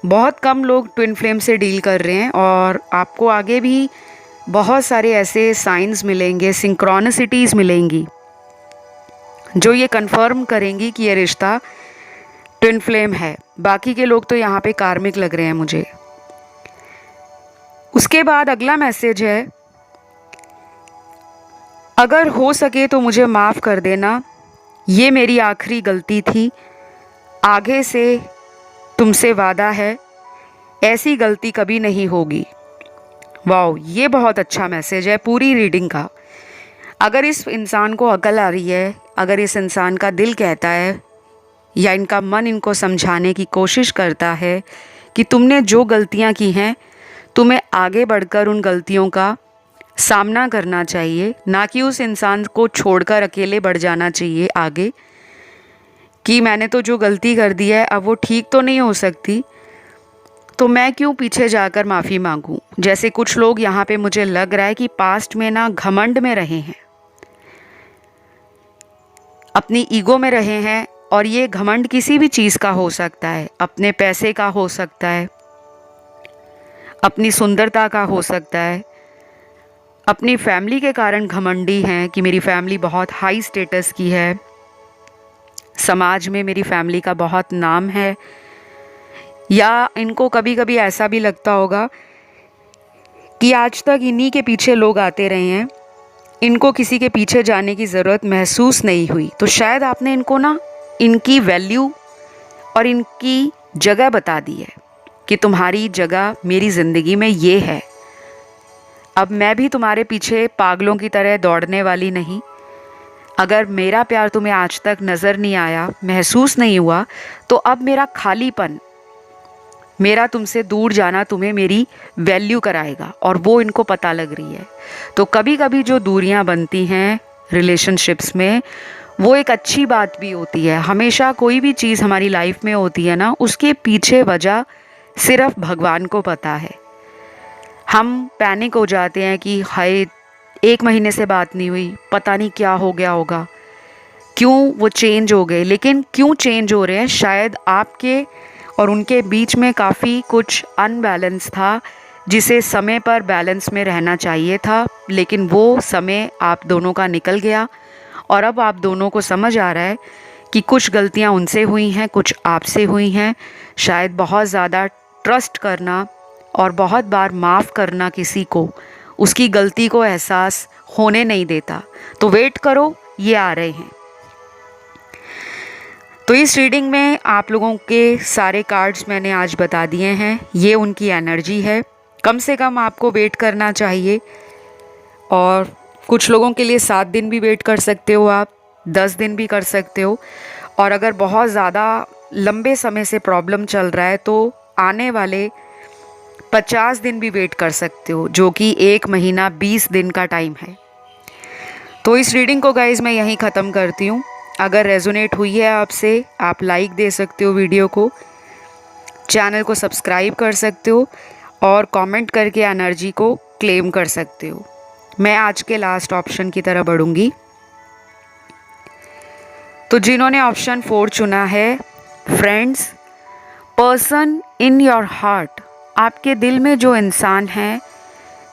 बहुत कम लोग ट्विन फ्लेम से डील कर रहे हैं, और आपको आगे भी बहुत सारे ऐसे साइंस मिलेंगे, सिंक्रोनिसिटीज़ मिलेंगी जो ये कंफर्म करेंगी कि ये रिश्ता ट्विन फ्लेम है। बाकी के लोग तो यहाँ पे कार्मिक लग रहे हैं मुझे। उसके बाद अगला मैसेज है, अगर हो सके तो मुझे माफ़ कर देना, ये मेरी आखिरी गलती थी। आगे से तुमसे वादा है ऐसी गलती कभी नहीं होगी। वाओ, ये बहुत अच्छा मैसेज है पूरी रीडिंग का। अगर इस इंसान को अकल आ रही है, अगर इस इंसान का दिल कहता है या इनका मन इनको समझाने की कोशिश करता है कि तुमने जो गलतियां की हैं तुम्हें आगे बढ़कर उन गलतियों का सामना करना चाहिए, ना कि उस इंसान को छोड़कर अकेले बढ़ जाना चाहिए आगे, कि मैंने तो जो गलती कर दी है अब वो ठीक तो नहीं हो सकती, तो मैं क्यों पीछे जाकर माफ़ी मांगूं। जैसे कुछ लोग यहाँ पे मुझे लग रहा है कि पास्ट में ना घमंड में रहे हैं, अपनी ईगो में रहे हैं, और ये घमंड किसी भी चीज़ का हो सकता है, अपने पैसे का हो सकता है, अपनी सुंदरता का हो सकता है, अपनी फैमिली के कारण घमंडी हैं कि मेरी फैमिली बहुत हाई स्टेटस की है, समाज में मेरी फैमिली का बहुत नाम है। या इनको कभी कभी ऐसा भी लगता होगा कि आज तक इन्हीं के पीछे लोग आते रहे हैं, इनको किसी के पीछे जाने की ज़रूरत महसूस नहीं हुई। तो शायद आपने इनको ना इनकी वैल्यू और इनकी जगह बता दी है कि तुम्हारी जगह मेरी ज़िंदगी में ये है, अब मैं भी तुम्हारे पीछे पागलों की तरह दौड़ने वाली नहीं, अगर मेरा प्यार तुम्हें आज तक नज़र नहीं आया, महसूस नहीं हुआ, तो अब मेरा खालीपन, मेरा तुमसे दूर जाना तुम्हें मेरी वैल्यू कराएगा, और वो इनको पता लग रही है। तो कभी कभी जो दूरियां बनती हैं रिलेशनशिप्स में, वो एक अच्छी बात भी होती है। हमेशा कोई भी चीज़ हमारी लाइफ में होती है ना, उसके पीछे वजह सिर्फ भगवान को पता है। हम पैनिक हो जाते हैं कि हाय 1 महीने से बात नहीं हुई, पता नहीं क्या हो गया होगा, क्यों वो चेंज हो गए। लेकिन क्यों चेंज हो रहे हैं, शायद आपके और उनके बीच में काफ़ी कुछ अनबैलेंस था, जिसे समय पर बैलेंस में रहना चाहिए था, लेकिन वो समय आप दोनों का निकल गया। और अब आप दोनों को समझ आ रहा है कि कुछ गलतियां उनसे हुई हैं, कुछ आपसे हुई हैं। शायद बहुत ज़्यादा ट्रस्ट करना और बहुत बार माफ़ करना किसी को, उसकी गलती को एहसास होने नहीं देता। तो वेट करो, ये आ रहे हैं। तो इस रीडिंग में आप लोगों के सारे कार्ड्स मैंने आज बता दिए हैं। ये उनकी एनर्जी है। कम से कम आपको वेट करना चाहिए, और कुछ लोगों के लिए 7 दिन भी वेट कर सकते हो, आप 10 दिन भी कर सकते हो। और अगर बहुत ज़्यादा लंबे समय से प्रॉब्लम चल रहा है तो आने वाले 50 दिन भी वेट कर सकते हो, जो कि 1 महीना 20 दिन का टाइम है। तो इस रीडिंग को गाइज मैं यहीं ख़त्म करती हूँ। अगर रेजोनेट हुई है आपसे, आप लाइक दे सकते हो वीडियो को, चैनल को सब्सक्राइब कर सकते हो, और कमेंट करके एनर्जी को क्लेम कर सकते हो। मैं आज के लास्ट ऑप्शन की तरफ बढ़ूंगी। तो जिन्होंने ऑप्शन 4 चुना है, friends, person in your heart, आपके दिल में जो इंसान है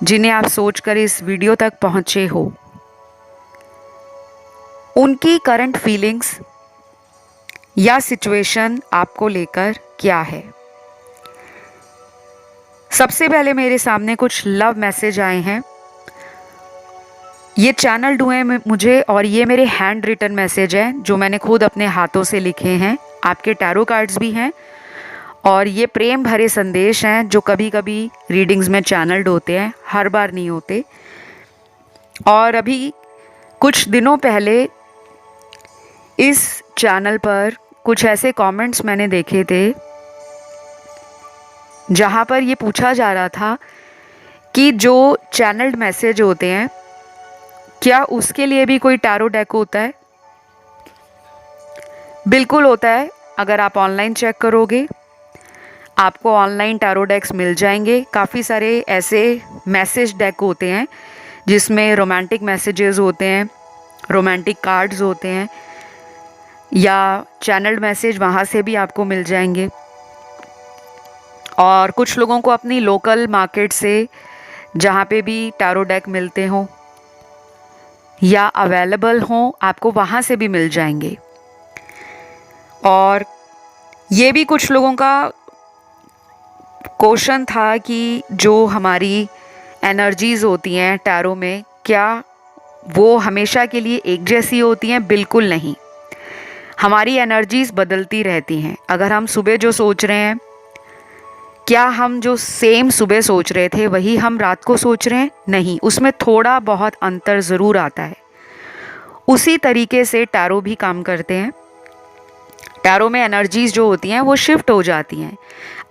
जिन्हें आप सोचकर इस वीडियो तक पहुंचे हो, उनकी करंट फीलिंग्स या सिचुएशन आपको लेकर क्या है। सबसे पहले मेरे सामने कुछ लव मैसेज आए हैं। ये चैनल्ड हुए हैं मुझे, और ये मेरे हैंड रिटन मैसेज हैं जो मैंने खुद अपने हाथों से लिखे हैं। आपके टैरो कार्ड्स भी हैं, और ये प्रेम भरे संदेश हैं जो कभी कभी रीडिंग्स में चैनल्ड होते हैं, हर बार नहीं होते। और अभी कुछ दिनों पहले इस चैनल पर कुछ ऐसे कमेंट्स मैंने देखे थे जहाँ पर ये पूछा जा रहा था कि जो चैनल्ड मैसेज होते हैं, क्या उसके लिए भी कोई टैरो डेक होता है? बिल्कुल होता है। अगर आप ऑनलाइन चेक करोगे, आपको ऑनलाइन टैरो डेक्स मिल जाएंगे। काफ़ी सारे ऐसे मैसेज डेक होते हैं जिसमें रोमांटिक मैसेजेस होते हैं, रोमांटिक कार्ड्स होते हैं, या चैनल्ड मैसेज वहाँ से भी आपको मिल जाएंगे। और कुछ लोगों को अपनी लोकल मार्केट से, जहाँ पे भी टैरो डेक मिलते हों या अवेलेबल हों, आपको वहाँ से भी मिल जाएंगे। और ये भी कुछ लोगों का क्वेश्चन था कि जो हमारी एनर्जीज़ होती हैं टैरो में, क्या वो हमेशा के लिए एक जैसी होती हैं? बिल्कुल नहीं। हमारी एनर्जीज़ बदलती रहती हैं। अगर हम सुबह जो सोच रहे हैं, क्या हम जो सेम सुबह सोच रहे थे वही हम रात को सोच रहे हैं? नहीं, उसमें थोड़ा बहुत अंतर ज़रूर आता है। उसी तरीके से टैरो भी काम करते हैं। टैरो में एनर्जीज़ जो होती हैं वो शिफ्ट हो जाती हैं।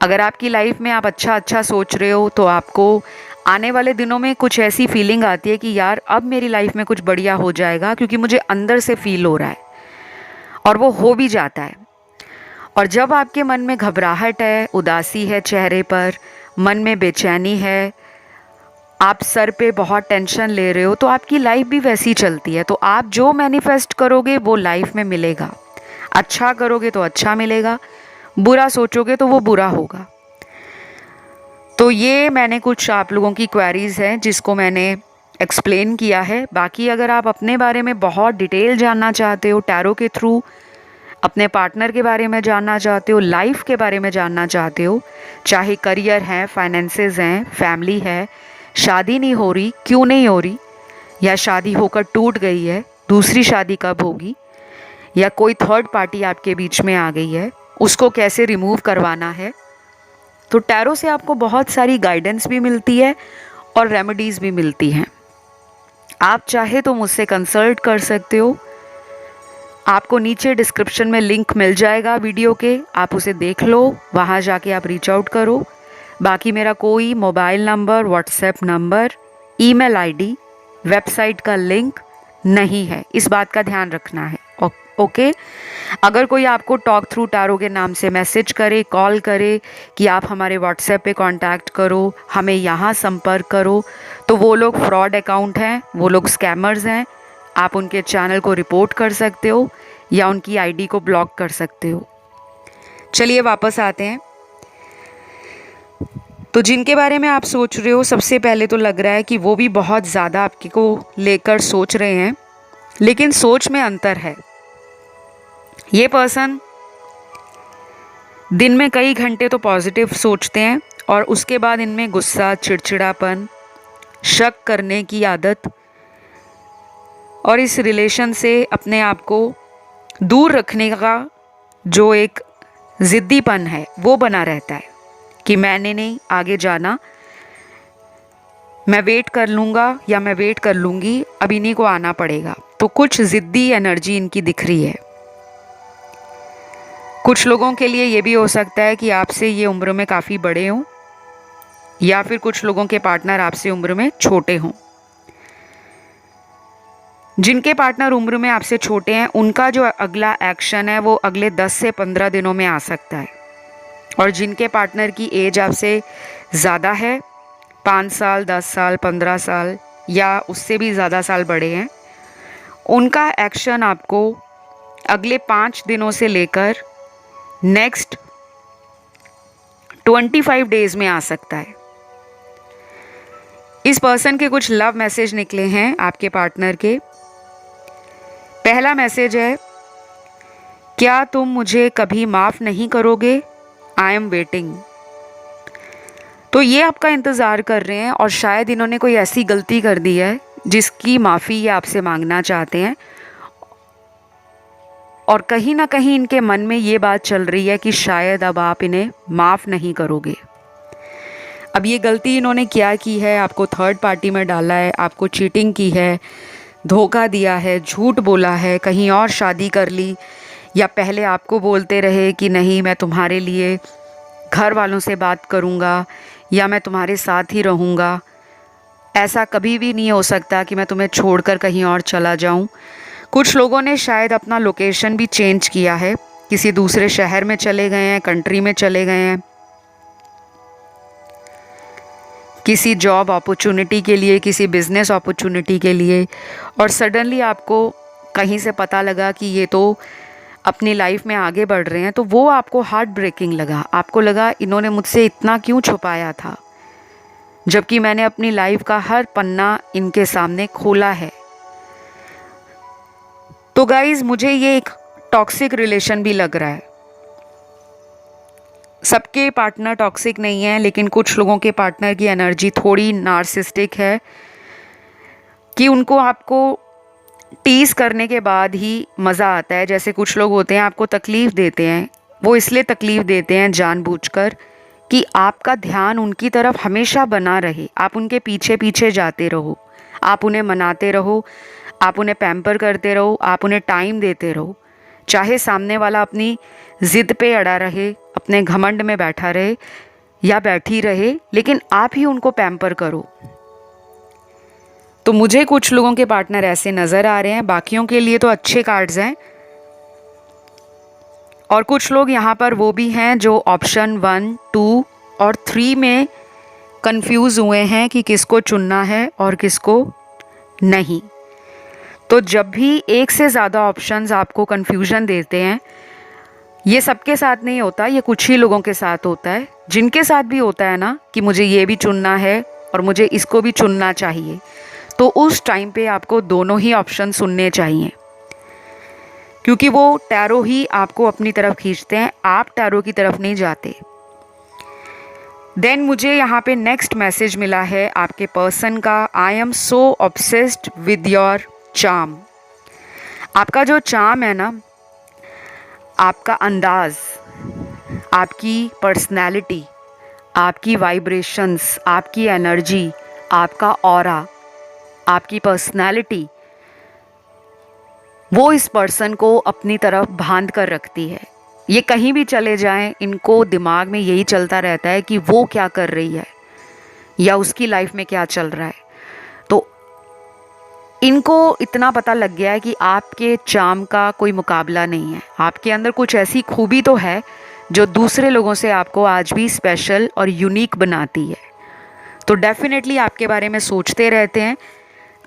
अगर आपकी लाइफ में आप अच्छा सोच रहे हो, तो आपको आने वाले दिनों में कुछ ऐसी फीलिंग आती है कि यार अब मेरी लाइफ में कुछ बढ़िया हो जाएगा, क्योंकि मुझे अंदर से फील हो रहा है, और वो हो भी जाता है। और जब आपके मन में घबराहट है, उदासी है चेहरे पर, मन में बेचैनी है, आप सर पे बहुत टेंशन ले रहे हो, तो आपकी लाइफ भी वैसी चलती है। तो आप जो मैनिफेस्ट करोगे वो लाइफ में मिलेगा। अच्छा करोगे तो अच्छा मिलेगा, बुरा सोचोगे तो वो बुरा होगा। तो ये मैंने कुछ आप लोगों की क्वेरीज़ हैं जिसको मैंने एक्सप्लेन किया है। बाकी अगर आप अपने बारे में बहुत डिटेल जानना चाहते हो, टैरो के थ्रू अपने पार्टनर के बारे में जानना चाहते हो, लाइफ के बारे में जानना चाहते हो, चाहे करियर है, फाइनेंसेस हैं, फैमिली है, शादी नहीं हो रही, क्यों नहीं हो रही, या शादी होकर टूट गई है, दूसरी शादी कब होगी, या कोई थर्ड पार्टी आपके बीच में आ गई है, उसको कैसे रिमूव करवाना है, तो टैरो से आपको बहुत सारी गाइडेंस भी मिलती है और रेमेडीज़ भी मिलती हैं। आप चाहे तो मुझसे कंसल्ट कर सकते हो। आपको नीचे डिस्क्रिप्शन में लिंक मिल जाएगा वीडियो के, आप उसे देख लो, वहाँ जाके आप रीच आउट करो। बाकी मेरा कोई mobile number, WhatsApp number, email ID, website का लिंक नहीं है, इस बात का ध्यान रखना है। ओके। अगर कोई आपको टॉक थ्रू टैरो के नाम से मैसेज करे, कॉल करे कि आप हमारे व्हाट्सएप पे कांटेक्ट करो, हमें यहाँ संपर्क करो, तो वो लोग फ्रॉड अकाउंट हैं, वो लोग स्कैमर्स हैं। आप उनके चैनल को रिपोर्ट कर सकते हो या उनकी आईडी को ब्लॉक कर सकते हो। चलिए वापस आते हैं। तो जिनके बारे में आप सोच रहे हो, सबसे पहले तो लग रहा है कि वो भी बहुत ज़्यादा आपके को लेकर सोच रहे हैं, लेकिन सोच में अंतर है। ये पर्सन दिन में कई घंटे तो पॉजिटिव सोचते हैं और उसके बाद इनमें गुस्सा, चिड़चिड़ापन, शक करने की आदत और इस रिलेशन से अपने आप को दूर रखने का जो एक ज़िद्दीपन है वो बना रहता है कि मैंने नहीं आगे जाना, मैं वेट कर लूँगा या मैं वेट कर लूँगी, अब इन्हीं को आना पड़ेगा। तो कुछ ज़िद्दी एनर्जी इनकी दिख रही है। कुछ लोगों के लिए ये भी हो सकता है कि आपसे ये उम्र में काफ़ी बड़े हों, या फिर कुछ लोगों के पार्टनर आपसे उम्र में छोटे हों। जिनके पार्टनर उम्र में आपसे छोटे हैं, उनका जो अगला एक्शन है वो अगले 10 से 15 दिनों में आ सकता है। और जिनके पार्टनर की एज आपसे ज़्यादा है, 5 साल, 10 साल, 15 साल या उससे भी ज़्यादा साल बड़े हैं, उनका एक्शन आपको अगले 5 दिनों से लेकर नेक्स्ट 25 डेज में आ सकता है। इस पर्सन के कुछ लव मैसेज निकले हैं आपके पार्टनर के। पहला मैसेज है, क्या तुम मुझे कभी माफ़ नहीं करोगे? I am waiting. तो ये आपका इंतज़ार कर रहे हैं और शायद इन्होंने कोई ऐसी गलती कर दी है जिसकी माफ़ी ये आपसे मांगना चाहते हैं, और कहीं ना कहीं इनके मन में ये बात चल रही है कि शायद अब आप इन्हें माफ़ नहीं करोगे। अब ये गलती इन्होंने क्या की है? आपको थर्ड पार्टी में डाला है, आपको चीटिंग की है, धोखा दिया है, झूठ बोला है, कहीं और शादी कर ली, या पहले आपको बोलते रहे कि नहीं मैं तुम्हारे लिए घर वालों से बात करूँगा या मैं तुम्हारे साथ ही रहूँगा। ऐसा कभी भी नहीं हो सकता कि मैं तुम्हें छोड़कर कहीं और चला जाऊँ। कुछ लोगों ने शायद अपना लोकेशन भी चेंज किया है, किसी दूसरे शहर में चले गए हैं, कंट्री में चले गए हैं, किसी जॉब अपॉर्चुनिटी के लिए, किसी बिजनेस अपॉर्चुनिटी के लिए, और सडनली आपको कहीं से पता लगा कि ये तो अपनी लाइफ में आगे बढ़ रहे हैं, तो वो आपको हार्ट ब्रेकिंग लगा। आपको लगा इन्होंने मुझसे इतना क्यों छुपाया था, जबकि मैंने अपनी लाइफ का हर पन्ना इनके सामने खोला है। तो गाइज, मुझे ये एक टॉक्सिक रिलेशन भी लग रहा है। सबके पार्टनर टॉक्सिक नहीं है, लेकिन कुछ लोगों के पार्टनर की एनर्जी थोड़ी नार्सिस्टिक है कि उनको आपको टीज़ करने के बाद ही मज़ा आता है। जैसे कुछ लोग होते हैं आपको तकलीफ़ देते हैं, वो इसलिए तकलीफ़ देते हैं जानबूझकर कि आपका ध्यान उनकी तरफ हमेशा बना रहे, आप उनके पीछे पीछे जाते रहो, आप उन्हें मनाते रहो, आप उन्हें पैम्पर करते रहो, आप उन्हें टाइम देते रहो, चाहे सामने वाला अपनी ज़िद पे अड़ा रहे, अपने घमंड में बैठा रहे या बैठी रहे, लेकिन आप ही उनको पैम्पर करो। तो मुझे कुछ लोगों के पार्टनर ऐसे नज़र आ रहे हैं, बाकियों के लिए तो अच्छे कार्ड्स हैं। और कुछ लोग यहाँ पर वो भी हैं जो ऑप्शन 1, 2 और 3 में कंफ्यूज हुए हैं कि किसको चुनना है और किसको नहीं। तो जब भी एक से ज़्यादा ऑप्शंस आपको कंफ्यूजन देते हैं, ये सबके साथ नहीं होता, ये कुछ ही लोगों के साथ होता है। जिनके साथ भी होता है ना कि मुझे ये भी चुनना है और मुझे इसको भी चुनना चाहिए, तो उस टाइम पे आपको दोनों ही ऑप्शन सुनने चाहिए, क्योंकि वो टैरो ही आपको अपनी तरफ खींचते हैं, आप टैरो की तरफ नहीं जाते। देन मुझे यहाँ पे नेक्स्ट मैसेज मिला है आपके पर्सन का, I am so obsessed with your charm. आपका जो चार्म है ना, आपका अंदाज़, आपकी पर्सनैलिटी, आपकी वाइब्रेशंस, आपकी एनर्जी, आपका ऑरा, आपकी पर्सनैलिटी, वो इस पर्सन को अपनी तरफ बांध कर रखती है। ये कहीं भी चले जाएं, इनको दिमाग में यही चलता रहता है कि वो क्या कर रही है या उसकी लाइफ में क्या चल रहा है। तो इनको इतना पता लग गया है कि आपके चार्म का कोई मुकाबला नहीं है, आपके अंदर कुछ ऐसी खूबी तो है जो दूसरे लोगों से आपको आज भी स्पेशल और यूनिक बनाती है। तो डेफिनेटली आपके बारे में सोचते रहते हैं।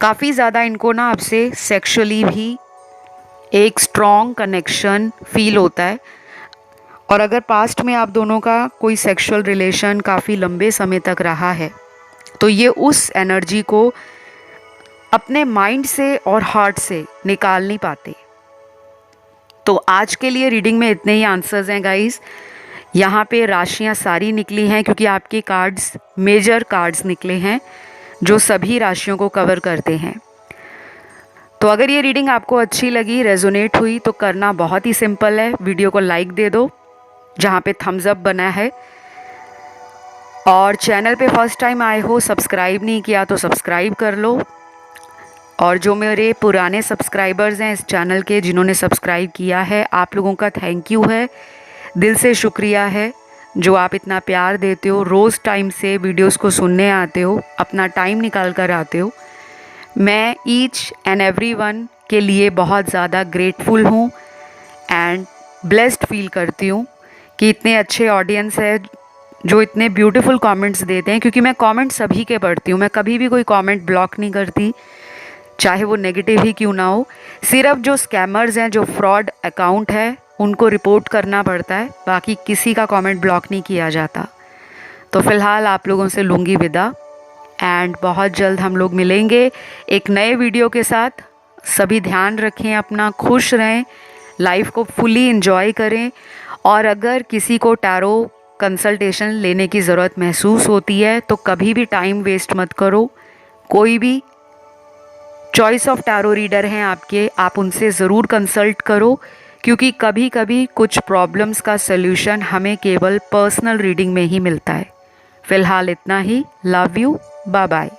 काफ़ी ज़्यादा इनको ना आपसे सेक्सुअली भी एक स्ट्रॉन्ग कनेक्शन फील होता है। और अगर पास्ट में आप दोनों का कोई सेक्सुअल रिलेशन काफ़ी लंबे समय तक रहा है तो ये उस एनर्जी को अपने माइंड से और हार्ट से निकाल नहीं पाते। तो आज के लिए रीडिंग में इतने ही आंसर्स हैं गाइस। यहाँ पे राशियाँ सारी निकली हैं क्योंकि आपके कार्ड्स मेजर कार्ड्स निकले हैं जो सभी राशियों को कवर करते हैं। तो अगर ये रीडिंग आपको अच्छी लगी, रेजोनेट हुई, तो करना बहुत ही सिंपल है, वीडियो को लाइक दे दो जहाँ पे थम्स अप बना है, और चैनल पे फर्स्ट टाइम आए हो, सब्सक्राइब नहीं किया तो सब्सक्राइब कर लो। और जो मेरे पुराने सब्सक्राइबर्स हैं इस चैनल के, जिन्होंने सब्सक्राइब किया है, आप लोगों का थैंक यू है, दिल से शुक्रिया है जो आप इतना प्यार देते हो, रोज़ टाइम से वीडियोस को सुनने आते हो, अपना टाइम निकाल कर आते हो। मैं ईच एंड एवरी वन के लिए बहुत ज़्यादा ग्रेटफुल हूँ एंड ब्लेस्ड फील करती हूँ कि इतने अच्छे ऑडियंस है जो इतने ब्यूटीफुल कमेंट्स देते हैं, क्योंकि मैं कमेंट सभी के पढ़ती हूँ। मैं कभी भी कोई कमेंट ब्लॉक नहीं करती, चाहे वो नेगेटिव ही क्यों ना हो। सिर्फ जो स्कैमर्स हैं, जो फ्रॉड अकाउंट है, उनको रिपोर्ट करना पड़ता है, बाकी किसी का कमेंट ब्लॉक नहीं किया जाता। तो फ़िलहाल आप लोगों से लूँगी विदा एंड बहुत जल्द हम लोग मिलेंगे एक नए वीडियो के साथ। सभी ध्यान रखें अपना, खुश रहें, लाइफ को फुली एंजॉय करें। और अगर किसी को टैरो कंसल्टेशन लेने की ज़रूरत महसूस होती है तो कभी भी टाइम वेस्ट मत करो। कोई भी चॉइस ऑफ टैरो रीडर हैं आपके, आप उनसे ज़रूर कंसल्ट करो, क्योंकि कभी कभी कुछ प्रॉब्लम्स का सल्यूशन हमें केवल पर्सनल रीडिंग में ही मिलता है। फ़िलहाल इतना ही। Love you, bye bye.